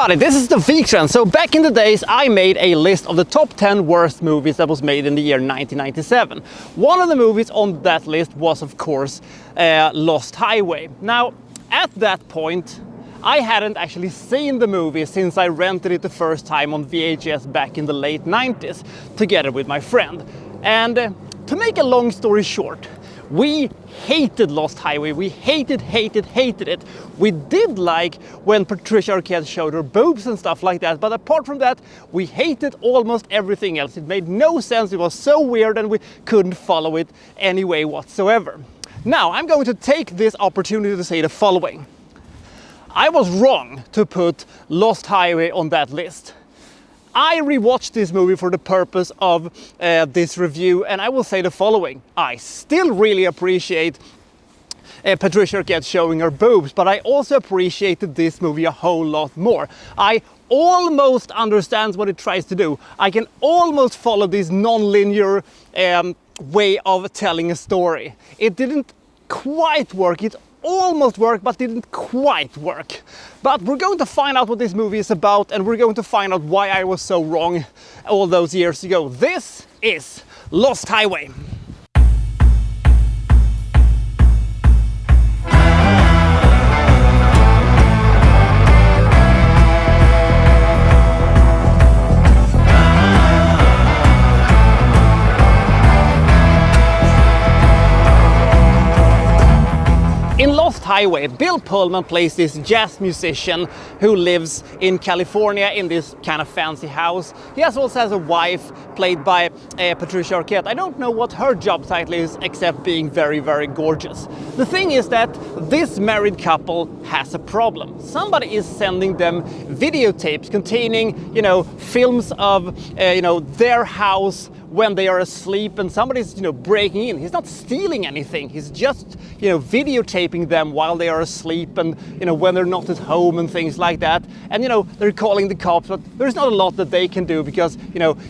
everybody, this is the Wikstrand. So back in the days I made a list of the top 10 worst movies that was made in the year 1997. One of the movies on that list was of course Lost Highway. Now at that point I hadn't actually seen the movie since I rented it the first time on VHS back in the late 90s together with my friend. And to make a long story short, we hated Lost Highway. We hated it. We did like when Patricia Arquette showed her boobs and stuff like that, but apart from that, we hated almost everything else. It made no sense, it was so weird, and we couldn't follow it any way whatsoever. Now, I'm going to take this opportunity to say the following. I was wrong to put Lost Highway on that list. I rewatched this movie for the purpose of this review, and I will say the following. I still really appreciate Patricia Arquette showing her boobs, but I also appreciated this movie a whole lot more. I almost understand what it tries to do. I can almost follow this non-linear way of telling a story. It didn't quite work. It almost worked, but didn't quite work. But we're going to find out what this movie is about, and we're going to find out why I was so wrong all those years ago. This is Lost Highway. In Lost Highway, Bill Pullman plays this jazz musician who lives in California in this kind of fancy house. He also has a wife played by Patricia Arquette. I don't know what her job title is except being very, very gorgeous. The thing is that this married couple has a problem. Somebody is sending them videotapes containing, films of, their house when they are asleep, and somebody's breaking in. He's not stealing anything, he's just videotaping them while they are asleep, and when they're not at home and things like that. And they're calling the cops, but there's not a lot that they can do because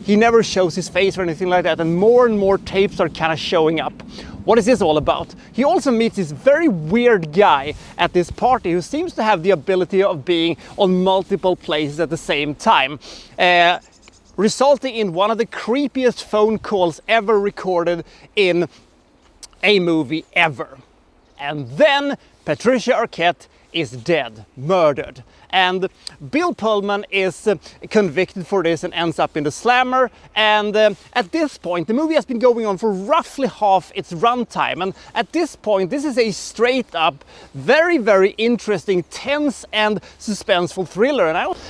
he never shows his face or anything like that, and more tapes are kind of showing up. What is this all about? He also meets this very weird guy at this party who seems to have the ability of being on multiple places at the same time, resulting in one of the creepiest phone calls ever recorded in a movie ever. And then Patricia Arquette is dead, murdered. And Bill Pullman is convicted for this and ends up in the slammer. And at this point, the movie has been going on for roughly half its runtime. And at this point, this is a straight up, very, very interesting, tense and suspenseful thriller.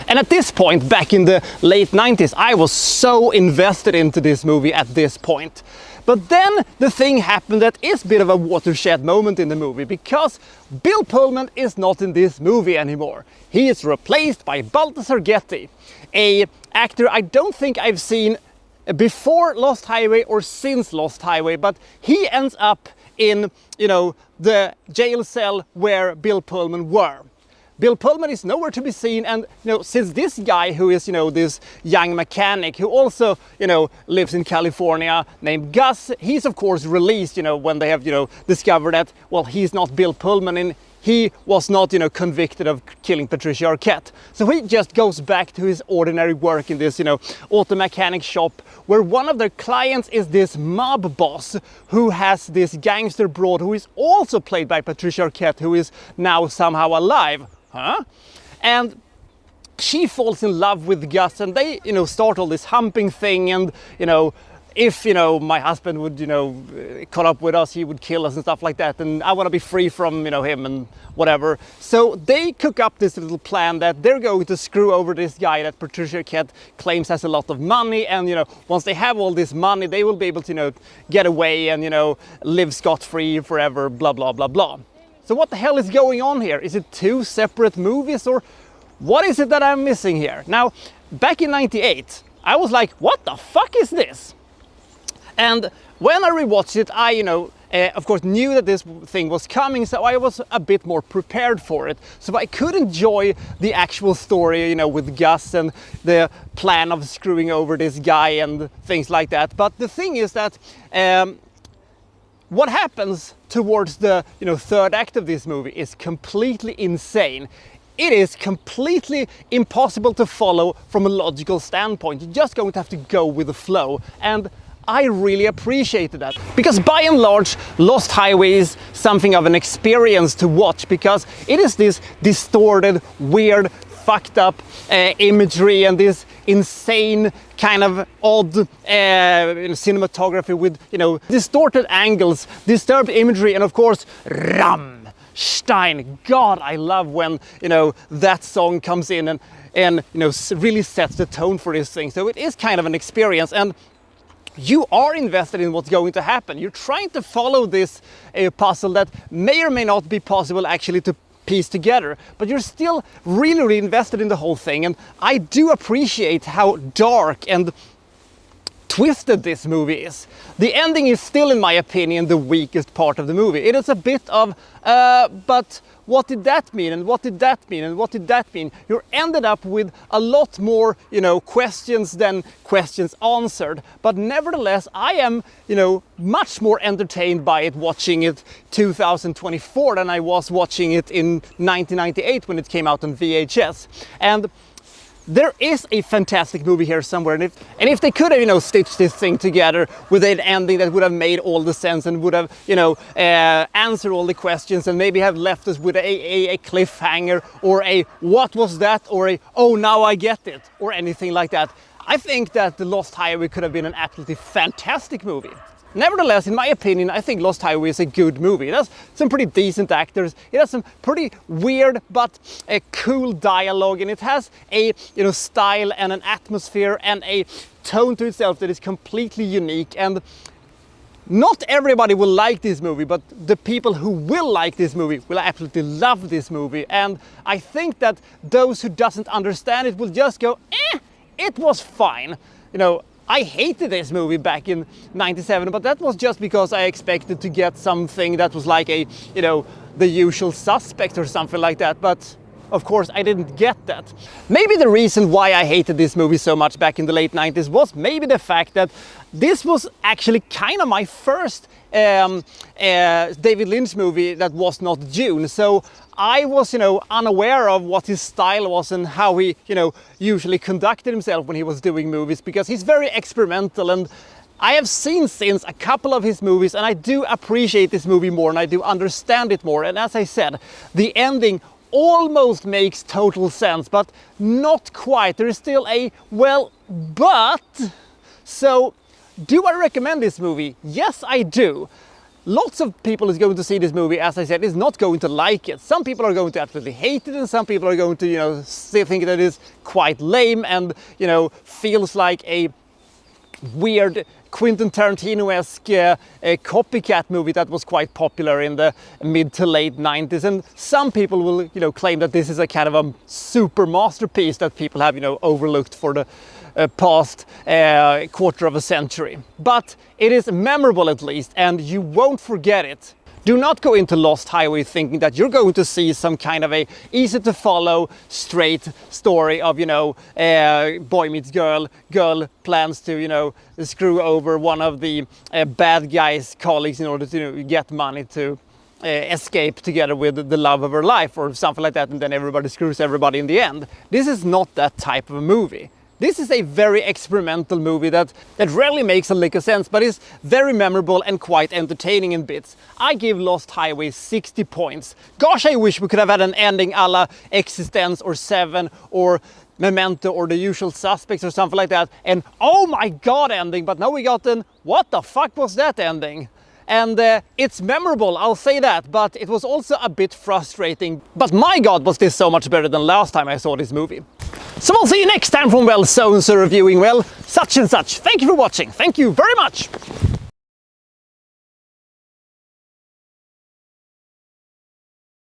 And at this point, back in the late 90s, I was so invested into this movie at this point. But then the thing happened that is a bit of a watershed moment in the movie, because Bill Pullman is not in this movie anymore. He is replaced by Balthazar Getty, an actor I don't think I've seen before Lost Highway or since Lost Highway, but he ends up in, the jail cell where Bill Pullman were. Bill Pullman is nowhere to be seen, and since this guy who is this young mechanic who also lives in California named Gus, he's of course released when they have discovered that, well, he's not Bill Pullman and he was not convicted of killing Patricia Arquette. So he just goes back to his ordinary work in this auto mechanic shop, where one of their clients is this mob boss who has this gangster broad who is also played by Patricia Arquette, who is now somehow alive. And she falls in love with Gus, and they start all this humping thing, and if my husband would caught up with us, he would kill us and stuff like that, and I want to be free from him and whatever. So they cook up this little plan that they're going to screw over this guy that Patricia Arquette claims has a lot of money, and once they have all this money, they will be able to get away and live scot-free forever, blah blah blah blah. So what the hell is going on here? Is it two separate movies, or what is it that I'm missing here? Now, back in '98, I was like, what the fuck is this? And when I rewatched it, I, of course, knew that this thing was coming, so I was a bit more prepared for it. So I could enjoy the actual story, with Gus and the plan of screwing over this guy and things like that. But the thing is that what happens towards the third act of this movie is completely insane. it is completely impossible to follow from a logical standpoint. You're just going to have to go with the flow. And I really appreciated that. Because by and large, Lost Highway is something of an experience to watch, because it is this distorted, weird, fucked up imagery and this insane kind of odd cinematography with, you know, distorted angles, disturbed imagery, and of course, Rammstein. God, I love when, you know, that song comes in and you know, really sets the tone for this thing. So it is kind of an experience, and you are invested in what's going to happen. You're trying to follow this puzzle that may or may not be possible actually to piece together, but you're still really invested in the whole thing. And I do appreciate how dark and twisted this movie is. The ending is still, in my opinion, the weakest part of the movie. It is a bit of, but what did that mean? And what did that mean? And what did that mean? You're ended up with a lot more, you know, questions than questions answered. But nevertheless, I am, you know, much more entertained by it watching it 2024 than I was watching it in 1998 when it came out on VHS. And there is a fantastic movie here somewhere, and if they could have, you know, stitched this thing together with an ending that would have made all the sense and would have, you know, answered all the questions and maybe have left us with a cliffhanger or a what was that or a oh now I get it or anything like that, I think that The Lost Highway could have been an absolutely fantastic movie. Nevertheless, in my opinion, I think Lost Highway is a good movie. It has some pretty decent actors, it has some pretty weird but cool dialogue, and it has a, you know, style and an atmosphere and a tone to itself that is completely unique. And not everybody will like this movie, but the people who will like this movie will absolutely love this movie. And I think that those who doesn't understand it will just go, it was fine. You know, I hated this movie back in '97, but that was just because I expected to get something that was like a, you know, The Usual Suspect or something like that. But of course, I didn't get that. Maybe the reason why I hated this movie so much back in the late 90s was maybe the fact that this was actually kind of my first David Lynch movie that was not Dune. So I was, you know, unaware of what his style was and how he, you know, usually conducted himself when he was doing movies, because he's very experimental. And I have seen since a couple of his movies, and I do appreciate this movie more and I do understand it more. And as I said, the ending almost makes total sense, but not quite. There is still a well, but. So do I recommend this movie? Yes, I do. Lots of people is going to see this movie, as I said, is not going to like it. Some people are going to absolutely hate it, and some people are going to, you know, think that it is quite lame and, you know, feels like a weird Quentin Tarantino-esque copycat movie that was quite popular in the mid to late 90s. And some people will, you know, claim that this is a kind of a super masterpiece that people have, you know, overlooked for the past quarter of a century. But it is memorable at least, and you won't forget it. Do not go into Lost Highway thinking that you're going to see some kind of a easy to follow, straight story of, you know, boy meets girl, girl plans to, you know, screw over one of the bad guy's colleagues in order to, you know, get money to escape together with the love of her life or something like that, and then everybody screws everybody in the end. This is not that type of a movie. This is a very experimental movie that rarely makes a lick of sense, but is very memorable and quite entertaining in bits. I give Lost Highway 60 points. Gosh, I wish we could have had an ending a la Existence or Seven or Memento or The Usual Suspects or something like that. And oh my god ending, but now we got an what the fuck was that ending? And it's memorable, I'll say that, but it was also a bit frustrating. But my god, was this so much better than last time I saw this movie. So we'll see you next time from, well, so-and-so reviewing, well, such and such. Thank you for watching. Thank you very much.